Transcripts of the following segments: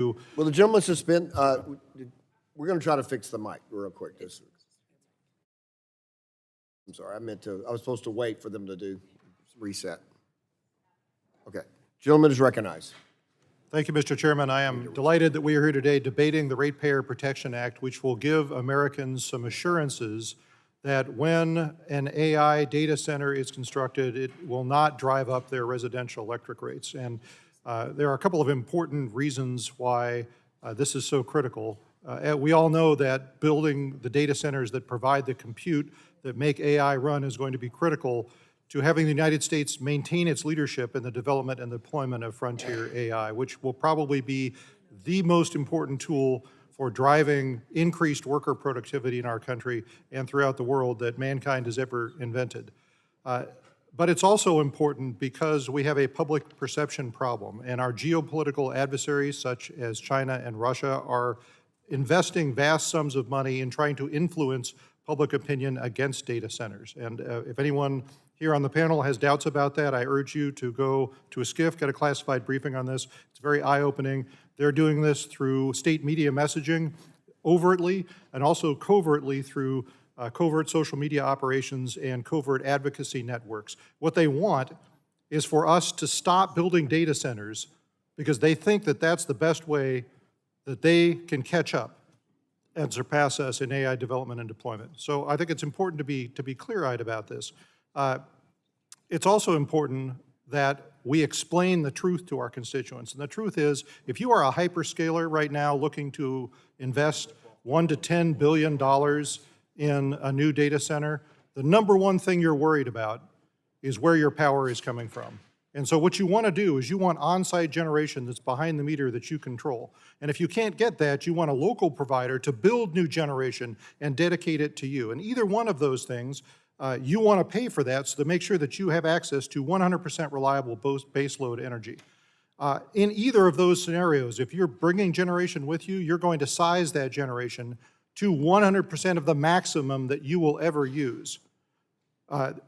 Will the gentleman suspend? We're going to try to fix the mic real quick. I'm sorry, I was supposed to wait for them to do reset. Okay, gentleman is recognized. Thank you, Mr. Chairman. I am delighted that we are here today debating the Ratepayer Protection Act, which will give Americans some assurances that when an AI data center is constructed, it will not drive up their residential electric rates. And there are a couple of important reasons why this is so critical. We all know that building the data centers that provide the compute that make AI run is going to be critical to having the United States maintain its leadership in the development and deployment of frontier AI, which will probably be the most important tool for driving increased worker productivity in our country and throughout the world that mankind has ever invented. But it's also important because we have a public perception problem, and our geopolitical adversaries, such as China and Russia, are investing vast sums of money in trying to influence public opinion against data centers. And if anyone here on the panel has doubts about that, I urge you to go to a SCIF, get a classified briefing on this. It's very eye-opening. They're doing this through state media messaging overtly and also covertly through covert social media operations and covert advocacy networks. What they want is for us to stop building data centers because they think that that's the best way that they can catch up and surpass us in AI development and deployment. So I think it's important to be clear-eyed about this. It's also important that we explain the truth to our constituents. And the truth is, if you are a hyperscaler right now looking to invest $1 to $10 billion in a new data center, the number one thing you're worried about is where your power is coming from. And so what you want to do is you want on-site generation that's behind the meter that you control. And if you can't get that, you want a local provider to build new generation and dedicate it to you. And either one of those things, you want to pay for that so to make sure that you have access to 100% reliable baseload energy. In either of those scenarios, if you're bringing generation with you, you're going to size that generation to 100% of the maximum that you will ever use.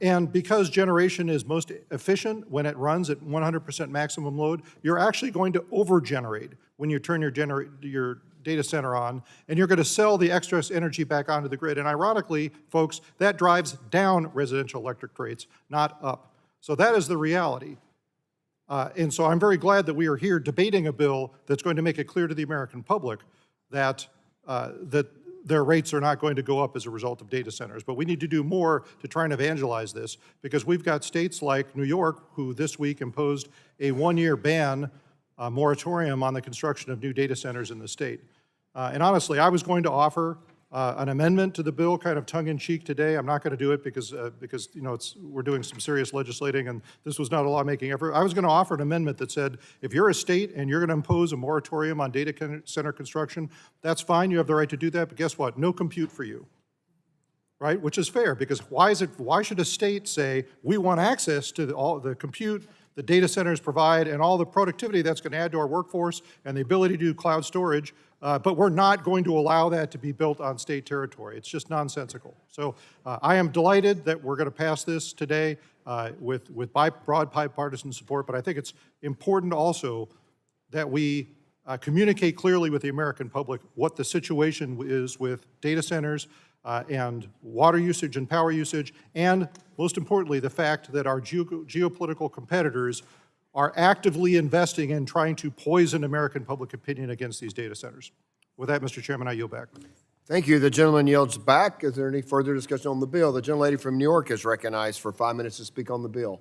And because generation is most efficient when it runs at 100% maximum load, you're actually going to over-generate when you turn your data center on, and you're going to sell the excess energy back onto the grid. And ironically, folks, that drives down residential electric rates, not up. So that is the reality. And so I'm very glad that we are here debating a bill that's going to make it clear to the American public that their rates are not going to go up as a result of data centers. But we need to do more to try and evangelize this, because we've got states like New York who this week imposed a one-year ban, moratorium on the construction of new data centers in the state. And honestly, I was going to offer an amendment to the bill, kind of tongue-in-cheek today. I'm not going to do it because you know, we're doing some serious legislating, and this was not a lawmaking effort. I was going to offer an amendment that said, if you're a state and you're going to impose a moratorium on data center construction, that's fine. You have the right to do that. But guess what? No compute for you, right? Which is fair, because why should a state say we want access to all the compute the data centers provide and all the productivity that's going to add to our workforce and the ability to do cloud storage, but we're not going to allow that to be built on state territory. It's just nonsensical. So I am delighted that we're going to pass this today with broad bipartisan support, but I think it's important also that we communicate clearly with the American public what the situation is with data centers and water usage and power usage, and most importantly, the fact that our geopolitical competitors are actively investing in trying to poison American public opinion against these data centers. With that, Mr. Chairman, I yield back. Thank you. The gentleman yields back. Is there any further discussion on the bill? The gentlelady from New York is recognized for 5 minutes to speak on the bill.